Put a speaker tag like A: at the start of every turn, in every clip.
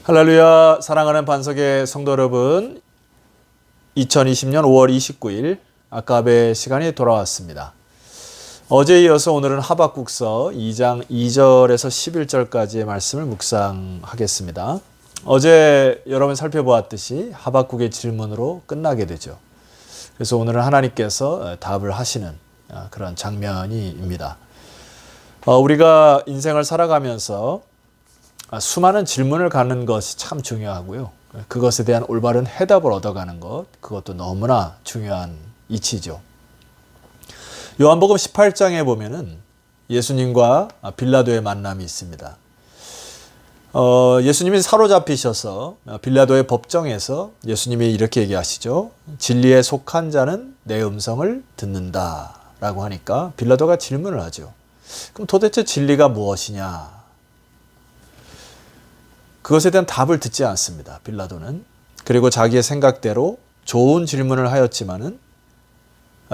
A: 할렐루야. 사랑하는 반석의 성도 여러분, 2020년 5월 29일 아까베 시간이 돌아왔습니다. 어제에 이어서 오늘은 하박국서 2장 2절에서 11절까지의 말씀을 묵상하겠습니다. 어제 여러분 살펴보았듯이 하박국의 질문으로 끝나게 되죠. 그래서 오늘은 하나님께서 답을 하시는 그런 장면입니다. 우리가 인생을 살아가면서 수많은 질문을 갖는 것이 참 중요하고요. 그것에 대한 올바른 해답을 얻어가는 것, 그것도 너무나 중요한 이치죠. 요한복음 18장에 보면은 예수님과 빌라도의 만남이 있습니다. 예수님이 사로잡히셔서 빌라도의 법정에서 예수님이 이렇게 얘기하시죠. 진리에 속한 자는 내 음성을 듣는다 라고 하니까 빌라도가 질문을 하죠. 그럼 도대체 진리가 무엇이냐? 그것에 대한 답을 듣지 않습니다. 빌라도는. 그리고 자기의 생각대로 좋은 질문을 하였지만은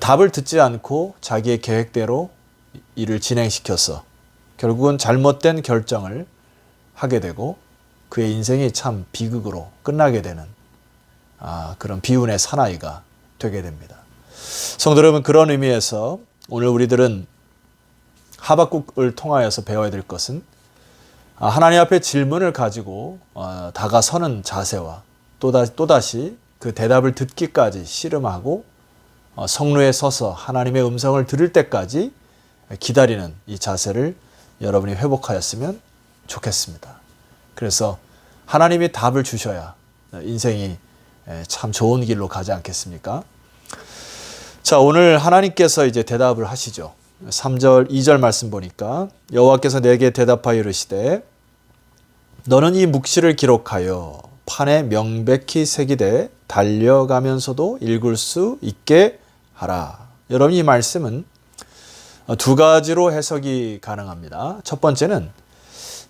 A: 답을 듣지 않고 자기의 계획대로 일을 진행시켜서 결국은 잘못된 결정을 하게 되고 그의 인생이 참 비극으로 끝나게 되는 그런 비운의 사나이가 되게 됩니다. 성도 여러분, 그런 의미에서 오늘 우리들은 하박국을 통하여서 배워야 될 것은 하나님 앞에 질문을 가지고 다가서는 자세와 또다시 그 대답을 듣기까지 씨름하고 성루에 서서 하나님의 음성을 들을 때까지 기다리는 이 자세를 여러분이 회복하였으면 좋겠습니다. 그래서 하나님이 답을 주셔야 인생이 참 좋은 길로 가지 않겠습니까? 자, 오늘 하나님께서 이제 대답을 하시죠. 3절, 2절 말씀 보니까 여호와께서 내게 대답하여 이르시되 너는 이 묵시를 기록하여 판에 명백히 새기되 달려가면서도 읽을 수 있게 하라. 여러분, 이 말씀은 두 가지로 해석이 가능합니다. 첫 번째는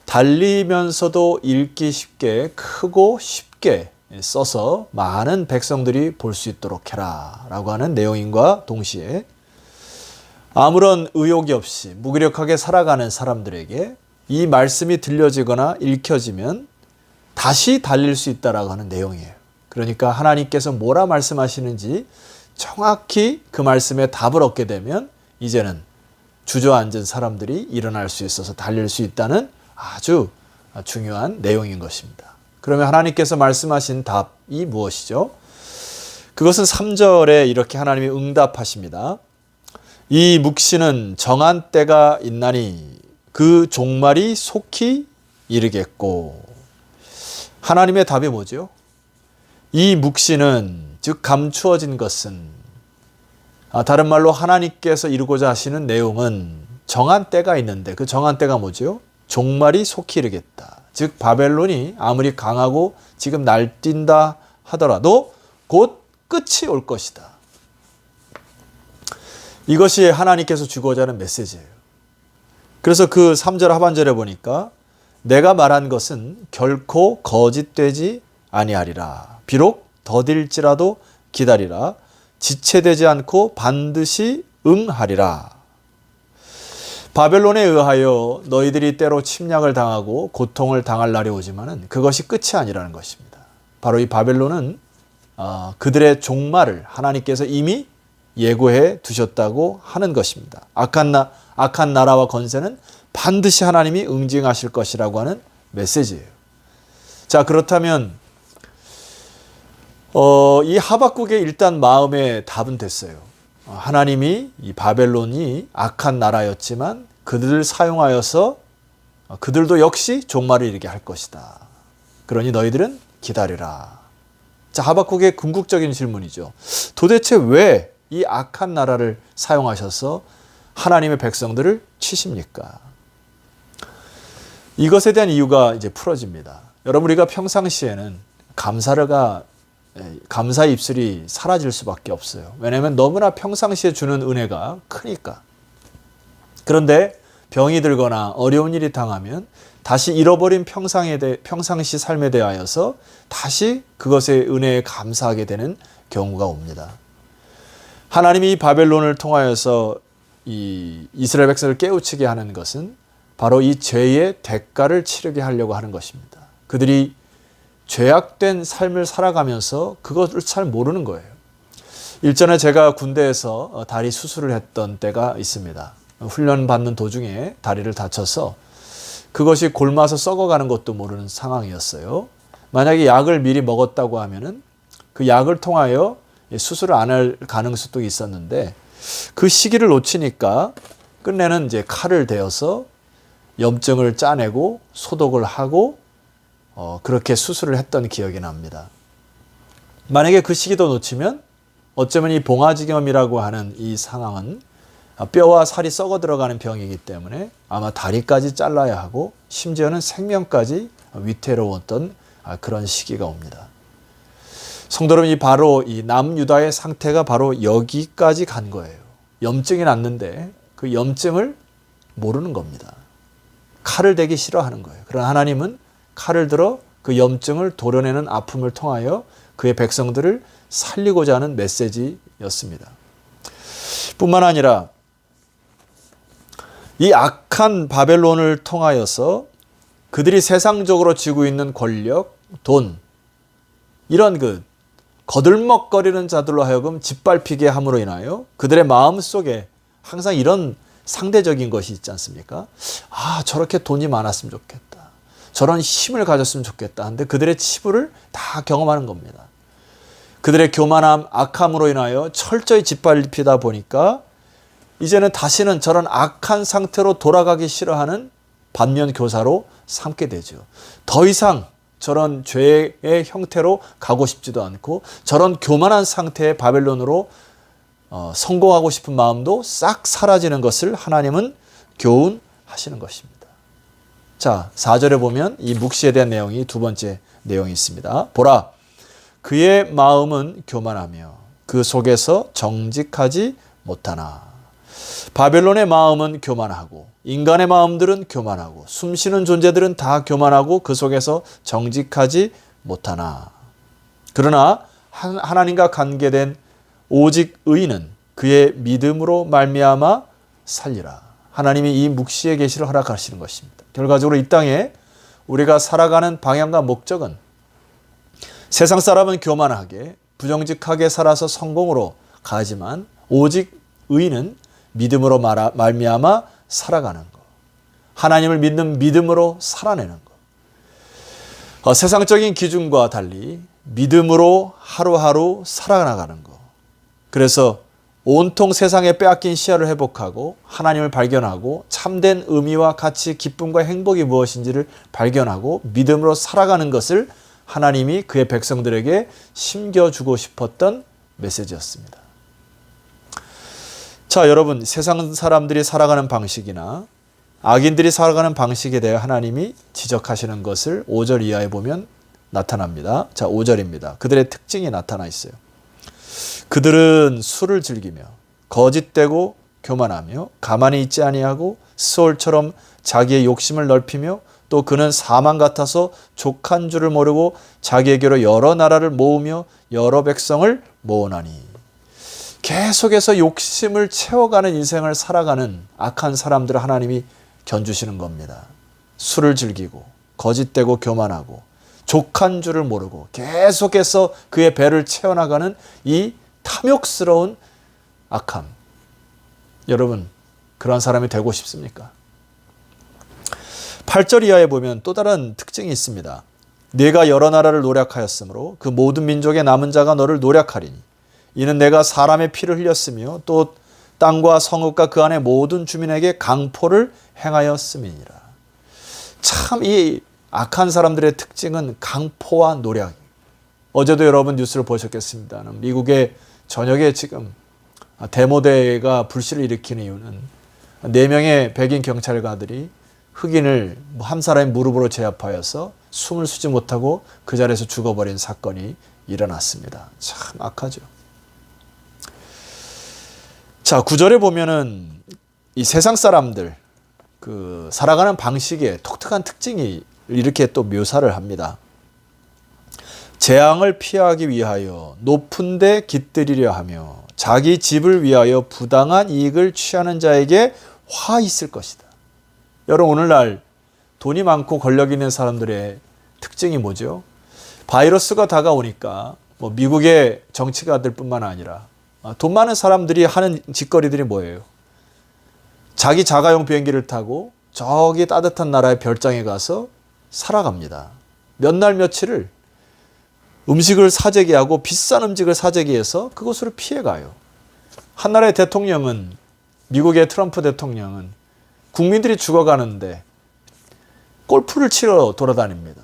A: 달리면서도 읽기 쉽게 크고 쉽게 써서 많은 백성들이 볼 수 있도록 해라 라고 하는 내용인과 동시에 아무런 의욕이 없이 무기력하게 살아가는 사람들에게 이 말씀이 들려지거나 읽혀지면 다시 달릴 수 있다라고 하는 내용이에요. 그러니까 하나님께서 뭐라 말씀하시는지 정확히 그 말씀에 답을 얻게 되면 이제는 주저앉은 사람들이 일어날 수 있어서 달릴 수 있다는 아주 중요한 내용인 것입니다. 그러면 하나님께서 말씀하신 답이 무엇이죠? 그것은 3절에 이렇게 하나님이 응답하십니다. 이 묵시는 정한 때가 있나니 그 종말이 속히 이르겠고. 하나님의 답이 뭐죠? 이 묵시는 즉 감추어진 것은 다른 말로 하나님께서 이루고자 하시는 내용은 정한 때가 있는데 그 정한 때가 뭐죠? 종말이 속히 이르겠다. 즉 바벨론이 아무리 강하고 지금 날뛴다 하더라도 곧 끝이 올 것이다. 이것이 하나님께서 주고자 하는 메시지예요. 그래서 그 3절 하반절에 보니까 내가 말한 것은 결코 거짓되지 아니하리라. 비록 더딜지라도 기다리라. 지체되지 않고 반드시 응하리라. 바벨론에 의하여 너희들이 때로 침략을 당하고 고통을 당할 날이 오지만은 그것이 끝이 아니라는 것입니다. 바로 이 바벨론은 그들의 종말을 하나님께서 이미 예고해 두셨다고 하는 것입니다. 악한 나라와 건세는 반드시 하나님이 응징하실 것이라고 하는 메시지예요. 자, 그렇다면 이 하박국의 일단 마음의 답은 됐어요. 하나님이 이 바벨론이 악한 나라였지만 그들을 사용하여서 그들도 역시 종말을 이르게 할 것이다. 그러니 너희들은 기다리라. 자, 하박국의 궁극적인 질문이죠. 도대체 왜 이 악한 나라를 사용하셔서 하나님의 백성들을 치십니까? 이것에 대한 이유가 이제 풀어집니다. 여러분, 우리가 평상시에는 감사의 입술이 사라질 수밖에 없어요. 왜냐하면 너무나 평상시에 주는 은혜가 크니까. 그런데 병이 들거나 어려운 일이 당하면 다시 잃어버린 평상시 삶에 대하여서 다시 그것의 은혜에 감사하게 되는 경우가 옵니다. 하나님이 바벨론을 통하여서 이 이스라엘 백성을 깨우치게 하는 것은 바로 이 죄의 대가를 치르게 하려고 하는 것입니다. 그들이 죄악된 삶을 살아가면서 그것을 잘 모르는 거예요. 일전에 제가 군대에서 다리 수술을 했던 때가 있습니다. 훈련 받는 도중에 다리를 다쳐서 그것이 골마서 썩어가는 것도 모르는 상황이었어요. 만약에 약을 미리 먹었다고 하면은 그 약을 통하여 수술을 안 할 가능성도 있었는데 그 시기를 놓치니까 끝내는 이제 칼을 대어서 염증을 짜내고 소독을 하고 그렇게 수술을 했던 기억이 납니다. 만약에 그 시기도 놓치면 어쩌면 이 봉화지겸이라고 하는 이 상황은 뼈와 살이 썩어 들어가는 병이기 때문에 아마 다리까지 잘라야 하고 심지어는 생명까지 위태로웠던 그런 시기가 옵니다. 성도 여러분, 바로 이 남유다의 상태가 바로 여기까지 간 거예요. 염증이 났는데 그 염증을 모르는 겁니다. 칼을 대기 싫어하는 거예요. 그러나 하나님은 칼을 들어 그 염증을 도려내는 아픔을 통하여 그의 백성들을 살리고자 하는 메시지였습니다. 뿐만 아니라 이 악한 바벨론을 통하여서 그들이 세상적으로 쥐고 있는 권력, 돈, 이런 그 거들먹거리는 자들로 하여금 짓밟히게 함으로 인하여 그들의 마음 속에 항상 이런 상대적인 것이 있지 않습니까? 아, 저렇게 돈이 많았으면 좋겠다. 저런 힘을 가졌으면 좋겠다. 근데 그들의 치부를 다 경험하는 겁니다. 그들의 교만함, 악함으로 인하여 철저히 짓밟히다 보니까 이제는 다시는 저런 악한 상태로 돌아가기 싫어하는 반면 교사로 삼게 되죠. 더 이상 저런 죄의 형태로 가고 싶지도 않고 저런 교만한 상태의 바벨론으로 성공하고 싶은 마음도 싹 사라지는 것을 하나님은 교훈하시는 것입니다. 자, 4절에 보면 이 묵시에 대한 내용이 두 번째 내용이 있습니다. 보라, 그의 마음은 교만하며 그 속에서 정직하지 못하나. 바벨론의 마음은 교만하고 인간의 마음들은 교만하고 숨쉬는 존재들은 다 교만하고 그 속에서 정직하지 못하나. 그러나 하나님과 관계된 오직 의인은 그의 믿음으로 말미암아 살리라. 하나님이 이 묵시의 계시를 허락하시는 것입니다. 결과적으로 이 땅에 우리가 살아가는 방향과 목적은 세상 사람은 교만하게 부정직하게 살아서 성공으로 가지만 오직 의인은 믿음으로 말미암아 살아가는 것. 하나님을 믿는 믿음으로 살아내는 것. 세상적인 기준과 달리 믿음으로 하루하루 살아나가는 것. 그래서 온통 세상에 빼앗긴 시야를 회복하고 하나님을 발견하고 참된 의미와 가치, 기쁨과 행복이 무엇인지를 발견하고 믿음으로 살아가는 것을 하나님이 그의 백성들에게 심겨주고 싶었던 메시지였습니다. 자, 여러분, 세상 사람들이 살아가는 방식이나 악인들이 살아가는 방식에 대해 하나님이 지적하시는 것을 5절 이하에 보면 나타납니다. 자, 5절입니다. 그들의 특징이 나타나 있어요. 그들은 술을 즐기며 거짓되고 교만하며 가만히 있지 아니하고 스올처럼 자기의 욕심을 넓히며 또 그는 사망 같아서 족한 줄을 모르고 자기에게로 여러 나라를 모으며 여러 백성을 모으나니. 계속해서 욕심을 채워가는 인생을 살아가는 악한 사람들을 하나님이 견주시는 겁니다. 술을 즐기고 거짓되고 교만하고 족한 줄을 모르고 계속해서 그의 배를 채워나가는 이 탐욕스러운 악함. 여러분, 그런 사람이 되고 싶습니까? 8절 이하에 보면 또 다른 특징이 있습니다. 네가 여러 나라를 노략하였으므로 그 모든 민족의 남은 자가 너를 노략하리니 이는 내가 사람의 피를 흘렸으며 또 땅과 성읍과 그 안에 모든 주민에게 강포를 행하였음이니라. 참 이 악한 사람들의 특징은 강포와 노략. 어제도 여러분 뉴스를 보셨겠습니다. 미국의 전역에 지금 데모대가 불씨를 일으키는 이유는 4명의 백인 경찰관들이 흑인을 한 사람의 무릎으로 제압하여서 숨을 쉬지 못하고 그 자리에서 죽어버린 사건이 일어났습니다. 참 악하죠. 자, 9절에 보면은 이 세상 사람들 그 살아가는 방식에 독특한 특징이 이렇게 또 묘사를 합니다. 재앙을 피하기 위하여 높은 데 깃들이려 하며 자기 집을 위하여 부당한 이익을 취하는 자에게 화 있을 것이다. 여러분, 오늘날 돈이 많고 권력 있는 사람들의 특징이 뭐죠? 바이러스가 다가오니까 뭐 미국의 정치가들뿐만 아니라 돈 많은 사람들이 하는 짓거리들이 뭐예요? 자기 자가용 비행기를 타고 저기 따뜻한 나라의 별장에 가서 살아갑니다. 몇 날 며칠을 음식을 사재기 하고 비싼 음식을 사재기 해서 그곳으로 피해가요. 한 나라의 대통령은, 미국의 트럼프 대통령은 국민들이 죽어가는데 골프를 치러 돌아다닙니다.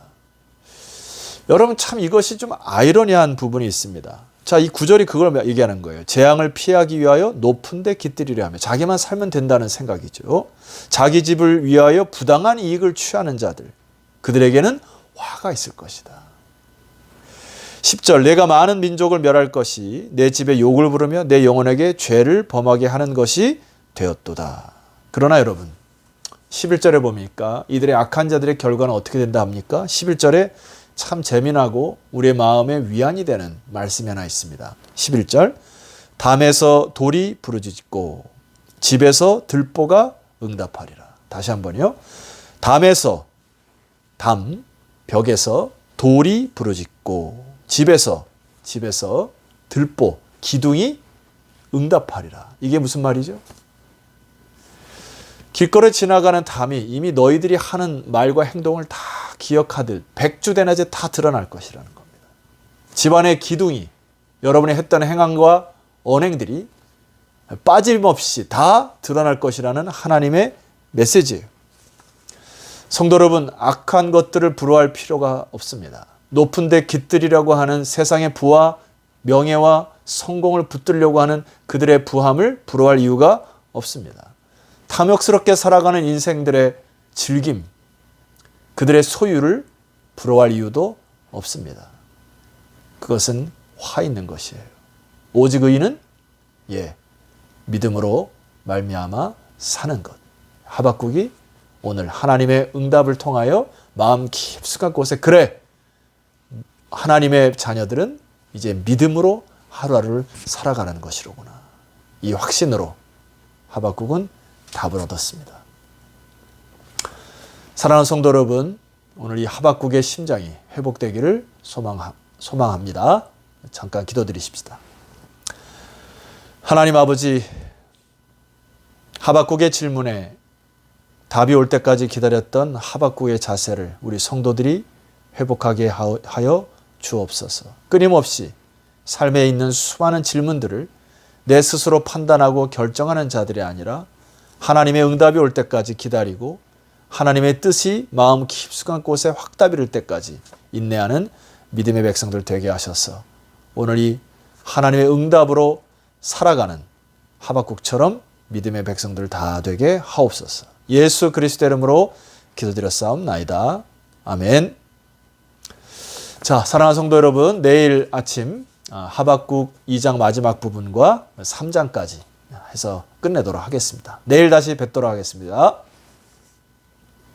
A: 여러분, 참 이것이 좀 아이러니한 부분이 있습니다. 자, 이 구절이 그걸 얘기하는 거예요. 재앙을 피하기 위하여 높은 데 깃들이려 하며, 자기만 살면 된다는 생각이죠. 자기 집을 위하여 부당한 이익을 취하는 자들, 그들에게는 화가 있을 것이다. 10절, 내가 많은 민족을 멸할 것이 내 집에 욕을 부르며 내 영혼에게 죄를 범하게 하는 것이 되었도다. 그러나 여러분, 11절에 보니까 이들의 악한 자들의 결과는 어떻게 된다 합니까? 11절에 참 재미나고 우리의 마음에 위안이 되는 말씀이 하나 있습니다. 11절, 담에서 돌이 부르짖고 집에서 들보가 응답하리라. 다시 한번요. 담에서, 벽에서 돌이 부르짖고 집에서 들보, 기둥이 응답하리라. 이게 무슨 말이죠? 길거리에 지나가는 담이 이미 너희들이 하는 말과 행동을 다 기억하듯 백주대낮에 다 드러날 것이라는 겁니다. 집안의 기둥이 여러분이 했던 행함과 언행들이 빠짐없이 다 드러날 것이라는 하나님의 메시지예요. 성도 여러분, 악한 것들을 부러워할 필요가 없습니다. 높은 데 깃들이라고 하는 세상의 부와 명예와 성공을 붙들려고 하는 그들의 부함을 부러워할 이유가 없습니다. 탐욕스럽게 살아가는 인생들의 즐김, 그들의 소유를 부러워할 이유도 없습니다. 그것은 화 있는 것이에요. 오직 의인은 믿음으로 말미암아 사는 것. 하박국이 오늘 하나님의 응답을 통하여 마음 깊숙한 곳에, 그래, 하나님의 자녀들은 이제 믿음으로 하루하루를 살아가는 것이로구나, 이 확신으로 하박국은 답을 얻었습니다. 사랑하는 성도 여러분, 오늘 이 하박국의 심장이 회복되기를 소망합니다. 잠깐 기도드리십시다. 하나님 아버지, 하박국의 질문에 답이 올 때까지 기다렸던 하박국의 자세를 우리 성도들이 회복하게 하여 주옵소서. 끊임없이 삶에 있는 수많은 질문들을 내 스스로 판단하고 결정하는 자들이 아니라 하나님의 응답이 올 때까지 기다리고 하나님의 뜻이 마음 깊숙한 곳에 확답이 될 때까지 인내하는 믿음의 백성들 되게 하셔서 오늘 이 하나님의 응답으로 살아가는 하박국처럼 믿음의 백성들 다 되게 하옵소서. 예수 그리스도 이름으로 기도드렸사옵나이다. 아멘. 자, 사랑하는 성도 여러분, 내일 아침 하박국 2장 마지막 부분과 3장까지 해서 끝내도록 하겠습니다. 내일 다시 뵙도록 하겠습니다.